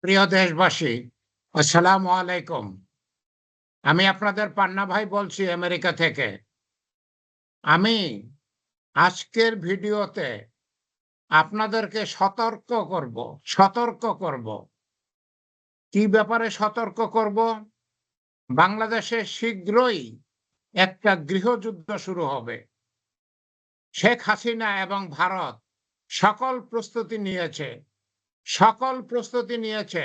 প্রিয় দেশবাসী, আসসালামু আলাইকুম। আমি আপনাদের পান্না ভাই বলছি আমেরিকা থেকে। আমি আজকের ভিডিওতে আপনাদেরকে সতর্ক করব। কি ব্যাপারে সতর্ক করব? বাংলাদেশে শীঘ্রই একটা গৃহযুদ্ধ শুরু হবে। শেখ হাসিনা এবং ভারত সকল প্রস্তুতি নিয়েছে। সকল প্রস্তুতি নিয়েছে।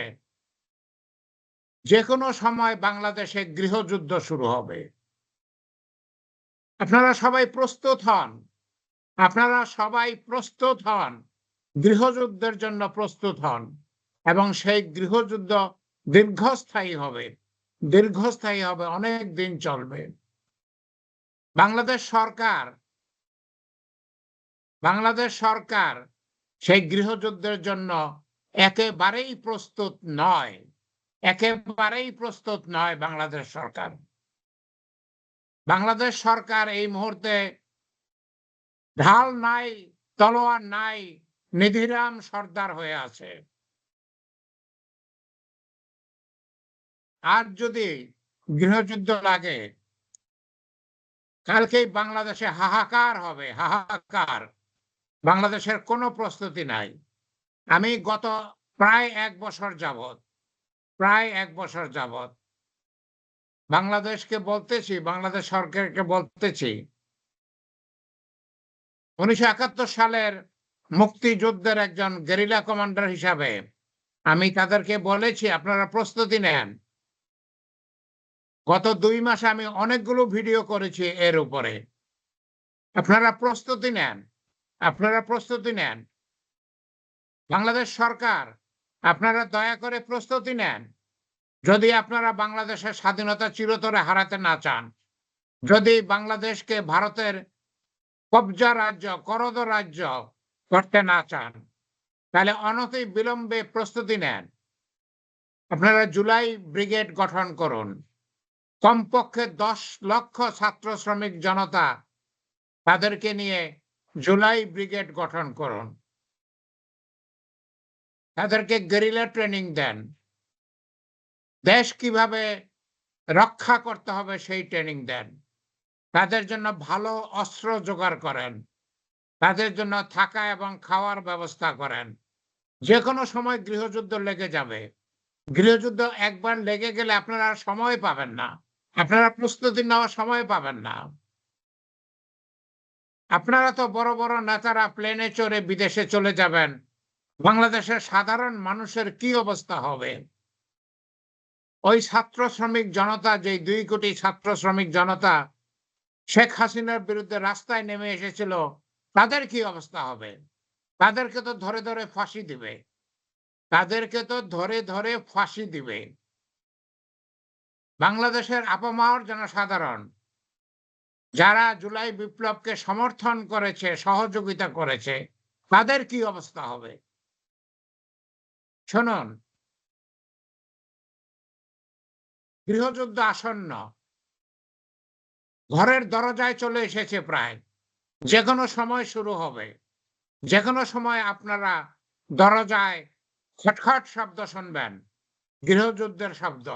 যেকোনো সময় বাংলাদেশে গৃহযুদ্ধ শুরু হবে। আপনারা সবাই প্রস্তুত হন। আপনারা সবাই প্রস্তুত হন। গৃহযুদ্ধের জন্য প্রস্তুত হন এবং সেই গৃহযুদ্ধ দীর্ঘস্থায়ী হবে। দীর্ঘস্থায়ী হবে, অনেক দিন চলবে। বাংলাদেশ সরকার বাংলাদেশ সরকার সেই গৃহযুদ্ধের জন্য একেবারেই প্রস্তুত নয়। একেবারেই প্রস্তুত নয় বাংলাদেশ সরকার। বাংলাদেশ সরকার এই মুহূর্তে ঢাল নাই, তলোয়ার নাই, নিধিরাম সর্দার হয়ে আছে। আর যদি গৃহযুদ্ধ লাগে, কালকেই বাংলাদেশে হাহাকার হবে, হাহাকার। বাংলাদেশের কোনো প্রস্তুতি নাই। আমি গত প্রায় ১ বছর যাবৎ বাংলাদেশকে বলতেছি, বাংলাদেশ সরকারকে বলতেছি, ১৯৭১ সালের মুক্তিযুদ্ধের একজন গেরিলা কমান্ডার হিসাবে আমি তাদেরকে বলেছি, আপনারা প্রস্তুতি নেন। গত ২ মাসে আমি অনেকগুলো ভিডিও করেছি এর উপরে। আপনারা প্রস্তুতি নেন। আপনারা প্রস্তুতি নেন। বাংলাদেশ সরকার, আপনারা দয়া করে প্রস্তুতি নেন। যদি আপনারা বাংলাদেশের স্বাধীনতা চিরতরে হারাতে না চান, যদি বাংলাদেশকে ভারতের কবজা রাজ্য, করদ রাজ্য করতে না চান, তাহলে অনতি বিলম্বে প্রস্তুতি নেন। আপনারা জুলাই ব্রিগেড গঠন করুন। কমপক্ষে ১০ লক্ষ ছাত্র শ্রমিক জনতা, তাদেরকে নিয়ে জুলাই ব্রিগেড গঠন করুন। তাদেরকে গেরিলা ট্রেনিং দেন। দেশ কিভাবে রক্ষা করতে হবে সেই ট্রেনিং দেন। তাদের জন্য ভালো অস্ত্র জোগাড় করেন। তাদের জন্য থাকা এবং খাওয়ার ব্যবস্থা করেন। যেকোনো সময় গৃহযুদ্ধ লেগে যাবে। গৃহযুদ্ধ একবার লেগে গেলে আপনারা আর সময় পাবেন না। আপনারা প্রস্তুতি নেওয়ার সময় পাবেন না। আপনারা তো বড় বড় নেতারা প্লেনে চড়ে বিদেশে চলে যাবেন। বাংলাদেশের সাধারণ মানুষের কি অবস্থা হবে? ওই ছাত্র শ্রমিক জনতা, যে ২ কোটি ছাত্র শ্রমিক জনতা শেখ হাসিনার বিরুদ্ধে রাস্তায় নেমে এসেছিল, তাদের কি অবস্থা হবে? তাদেরকে তো ধরে ধরে ফাঁসি দিবে। তাদেরকে তো ধরে ধরে ফাঁসি দিবে। বাংলাদেশের আপামর জনসাধারণ, যারা জুলাই বিপ্লবকে সমর্থন করেছে, সহযোগিতা করেছে, তাদের কি অবস্থা হবে? শুনুন, গৃহযুদ্ধ আসন্ন, ঘরের দরজায় চলে এসেছে প্রায়। যেকোনো সময় শুরু হবে। যেকোনো সময় আপনারা দরজায় খটখট শব্দ শুনবেন। গৃহযুদ্ধের শব্দ,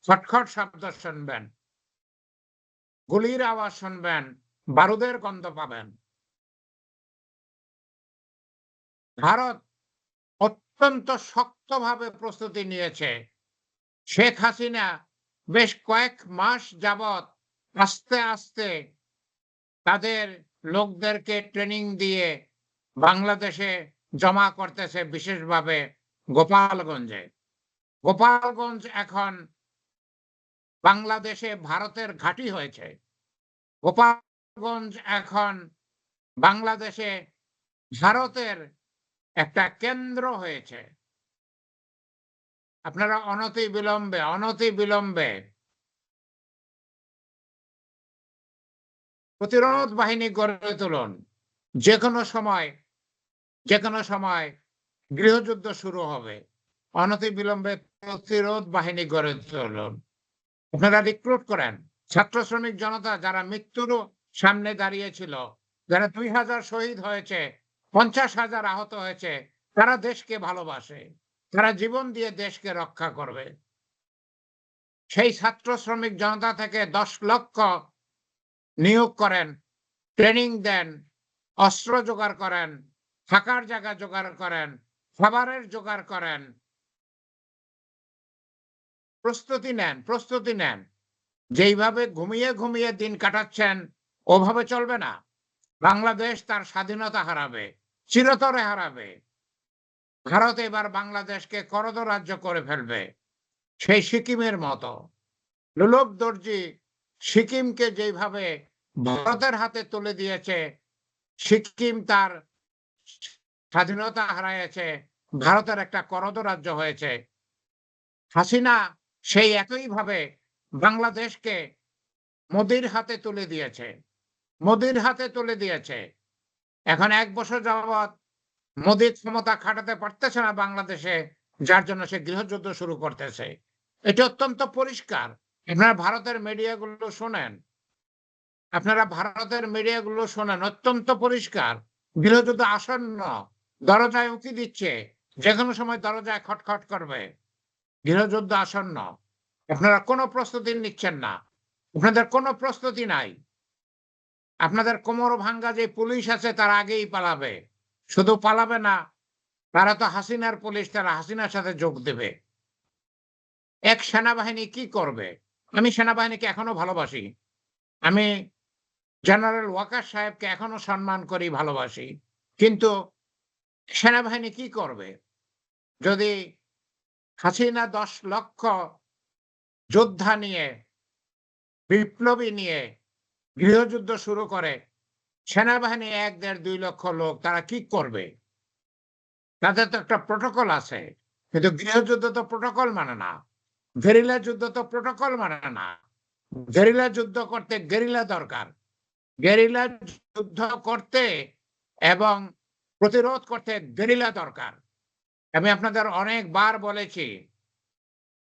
খটখট শব্দ শুনবেন। গুলির আওয়াজ শুনবেন, বারুদের গন্ধ পাবেন। ভারত অত্যন্ত শক্তভাবে প্রস্তুতি নিয়েছে। শেখ হাসিনা বেশ কয়েক মাস যাবৎ আস্তে আস্তে তাদের লোকদেরকে ট্রেনিং দিয়ে বাংলাদেশে জমা করতেছে, বিশেষভাবে গোপালগঞ্জে। গোপালগঞ্জ এখন বাংলাদেশে ভারতের ঘাঁটি হয়েছে। গোপালগঞ্জ এখন বাংলাদেশে ভারতের একটা কেন্দ্র হয়েছে। আপনারা অনতিবিলম্বে প্রতিরোধ বাহিনী গড়ে তুলুন। যেকোনো সময় গৃহযুদ্ধ শুরু হবে। অনতিবিলম্বে প্রতিরোধ বাহিনী গড়ে তুলুন। আপনারা রিক্রুট করেন। ছাত্র শ্রমিক জনতা যারা মৃত্যুরও সামনে দাঁড়িয়েছিল, যারা ২,০০০ শহীদ হয়েছে, ৫০,০০০ আহত হয়েছে, তারা দেশকে ভালোবাসে। তারা জীবন দিয়ে দেশকে রক্ষা করবে। সেই ছাত্র শ্রমিক জনতা থেকে 10 লক্ষ নিয়োগ করেন, ট্রেনিং দেন, অস্ত্র জোগাড় করেন, থাকার জায়গা জোগাড় করেন, খাবারের জোগাড় করেন, প্রস্তুতি নেন। যেইভাবে ঘুমিয়ে ঘুমিয়ে দিন কাটাচ্ছেন ওভাবে চলবে না। বাংলাদেশ তার স্বাধীনতা হারাবে, চিরতরে হারাবে। ভারত এবার বাংলাদেশকে করদরাজ্য করে ফেলবে, সেই সিকিমের মতো। লোলক দর্জি সিকিমকে যেইভাবে ভারতের হাতে তুলে দিয়েছে, সিকিম তার স্বাধীনতা হারিয়েছে, ভারতের একটা করদরাজ্য হয়েছে। হাসিনা সেই একইভাবে বাংলাদেশকে মোদির হাতে তুলে দিয়েছে, মোদির হাতে তুলে দিয়েছে। এখন 1 বছর যাবৎ মোদি ক্ষমতা খাটাতে পারতেছে না বাংলাদেশে, যার জন্য সে গৃহযুদ্ধ শুরু করতেছে। এটা অত্যন্ত পরিষ্কার। আপনারা ভারতের মিডিয়াগুলো শোনেন, অত্যন্ত পরিষ্কার। গৃহযুদ্ধ আসন্ন, দরজায় উঁকি দিচ্ছে, যেকোনো সময় দরজায় খটখট করবে। গৃহযুদ্ধ আসন্ন। আপনারা কোনো প্রস্তুতি নিচ্ছেন না। আপনাদের কোনো প্রস্তুতি নাই। আপনাদের কোমর ভাঙ্গা যে পুলিশ আছে তারা আগেই পালাবে। শুধু পালাবে না, তারা তো হাসিনার পুলিশ, তারা হাসিনার সাথে যোগ দেবে। এক সেনাবাহিনী কি করবে? আমি সেনাবাহিনীকে এখনো ভালোবাসি। আমি জেনারেল ওয়াকার সাহেবকে এখনো সম্মান করি, ভালোবাসি। কিন্তু সেনাবাহিনী কি করবে? যদি হাসিনা 10 লক্ষ যোদ্ধা নিয়ে, বিপ্লবী নিয়ে গৃহযুদ্ধ শুরু করে, সেনাবাহিনী 1, 1.5, 2 লক্ষ লোক, তারা কি করবে? তাদের তো একটা প্রটোকল আছে। কিন্তু গৃহযুদ্ধ তো প্রটোকল মানে না। গেরিলা যুদ্ধ তো প্রটোকল মানে না। গেরিলা যুদ্ধ করতে গেরিলা দরকার। গেরিলা যুদ্ধ করতে এবং প্রতিরোধ করতে গেরিলা দরকার। আমি আপনাদের অনেকবার বলেছি,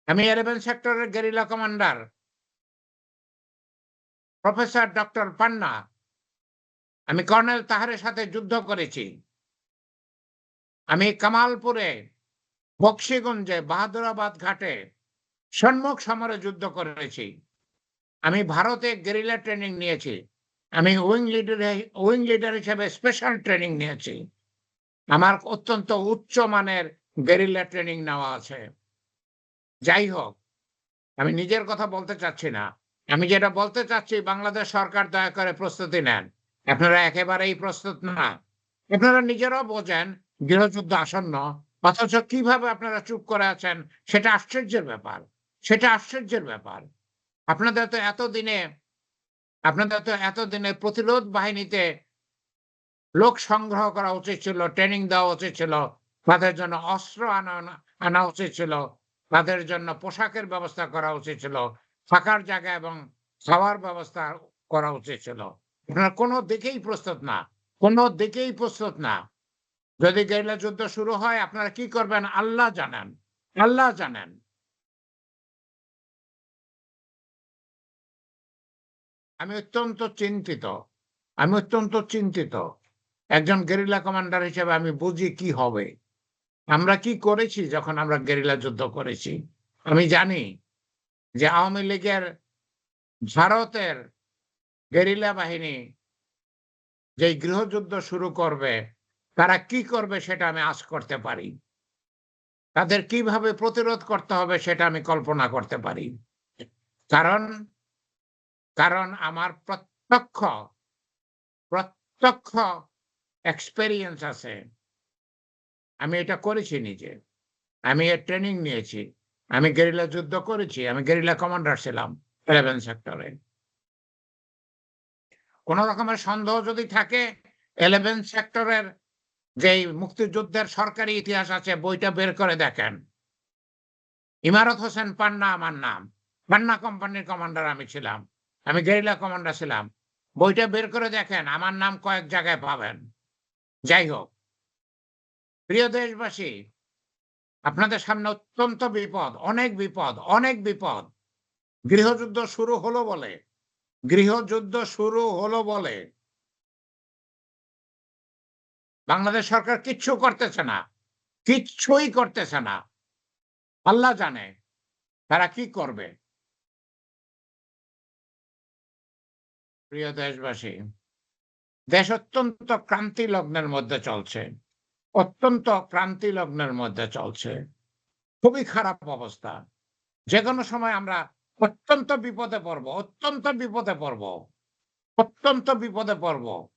আমি 11 সেক্টরের গেরিলা কমান্ডার প্রফেসর ডক্টর পান্না। আমি কর্নেল তাহারের সাথে যুদ্ধ করেছি। আমি কামালপুরে, বক্সিগঞ্জে, বাহাদুরাবাদ ঘাটে সম্মুখ সমরে যুদ্ধ করেছি। আমি ভারতে গেরিলা ট্রেনিং নিয়েছি। আমি উইং লিডার হিসেবে স্পেশাল ট্রেনিং নিয়েছি। আমার অত্যন্ত উচ্চ মানের গেরিলা ট্রেনিং নেওয়া আছে। যাই হোক, আমি নিজের কথা বলতে চাচ্ছি না। আমি যেটা বলতে চাচ্ছি, বাংলাদেশ সরকার দয়া করে প্রস্তুতি নেন। আপনারা একেবারেই প্রস্তুত না। আপনারা নিজেরাও বোঝেন গৃহযুদ্ধ আসন্ন, অথচ কিভাবে আপনারা চুপ করে আছেন সেটা আশ্চর্যের ব্যাপার। সেটা আশ্চর্যের ব্যাপার। আপনাদের তো এতদিনে প্রতিরোধ বাহিনীতে লোক সংগ্রহ করা উচিত ছিল, ট্রেনিং দেওয়া উচিত ছিল, তাদের জন্য অস্ত্র আনা উচিত ছিল, তাদের জন্য পোশাকের ব্যবস্থা করা উচিত ছিল, থাকার জায়গা এবং খাওয়ার ব্যবস্থা করা উচিত ছিল। আপনারা কোনো দিকেই প্রস্তুত না, কোনো দিকেই প্রস্তুত না। যদি গেরিলা যুদ্ধ শুরু হয়, আপনারা কি করবেন আল্লাহ জানেন, আল্লাহ জানেন। আমি অত্যন্ত চিন্তিত, আমি অত্যন্ত চিন্তিত। একজন গেরিলা কমান্ডার হিসেবে আমি বুঝি কি হবে। আমরা কি করেছি যখন আমরা গেরিলা যুদ্ধ করেছি? আমি জানি যে আওয়ামী লীগের, ভারতের গেরিলা বাহিনী যেই গৃহযুদ্ধ শুরু করবে, তারা কি করবে সেটা আমি আঁচ করতে পারি। তাদের কিভাবে প্রতিরোধ করতে হবে সেটা আমি কল্পনা করতে পারি। কারণ কারণ আমার প্রত্যক্ষ এক্সপেরিয়েন্স আছে। আমি এটা করেছি নিজে। আমি এর ট্রেনিং নিয়েছি। আমি গেরিলা যুদ্ধ করেছি। আমি গেরিলা কমান্ডার ছিলাম 11 সেক্টরে। কোন রকমের সন্দেহ যদি থাকে, 11 সেক্টরের যেই মুক্তিযুদ্ধের সরকারি ইতিহাস আছে বইটা বের করে দেখেন। ইমারত হোসেন পান্না আমার নাম। পান্না কোম্পানির কমান্ডার আমি ছিলাম। আমি গেরিলা কমান্ডার ছিলাম। বইটা বের করে দেখেন, আমার নাম কয়েক জায়গায় পাবেন। যাই হোক, প্রিয় দেশবাসী, আপনাদের সামনে অত্যন্ত বিপদ, অনেক বিপদ, অনেক বিপদ। গৃহযুদ্ধ শুরু হলো বলে, গৃহযুদ্ধ শুরু হলো বলে বাংলাদেশ সরকার কিচ্ছু করতেছে না, কিচ্ছুই করতেছে না। আল্লাহ জানে তারা কি করবে। প্রিয় দেশবাসী, দেশ অত্যন্ত ক্রান্তি লগ্নের মধ্যে চলছে। অত্যন্ত ক্রান্তি লগ্নের মধ্যে চলছে। খুবই খারাপ অবস্থা। যেকোনো সময় আমরা অত্যন্ত বিপদে পড়ব, অত্যন্ত বিপদে পড়ব, অত্যন্ত বিপদে পড়ব।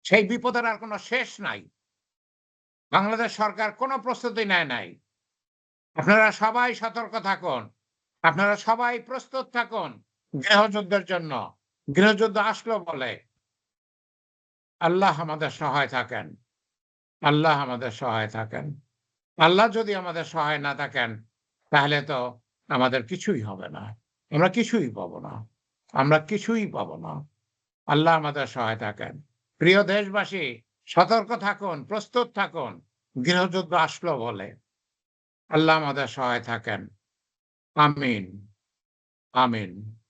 সেই বিপদের আর কোনো শেষ নাই। বাংলাদেশ সরকার কোনো প্রস্তুতি নেয় নাই। আপনারা সবাই সতর্ক থাকুন। আপনারা সবাই প্রস্তুত থাকুন গৃহযুদ্ধের জন্য। গৃহযুদ্ধ আসলো বলে আল্লাহ আমাদের সহায় থাকেন। আল্লাহ আমাদের সহায় থাকেন। আল্লাহ যদি আমাদের সহায় না থাকেন, তাহলে তো আমাদের কিছুই হবে না। আমরা কিছুই পাবো না। আমরা কিছুই পাবো না। আল্লাহ আমাদের সহায় থাকেন। প্রিয় দেশবাসী, সতর্ক থাকুন, প্রস্তুত থাকুন। গৃহযুদ্ধ আসলো বলে। আল্লাহ আমাদের সহায় থাকেন। আমিন, আমিন।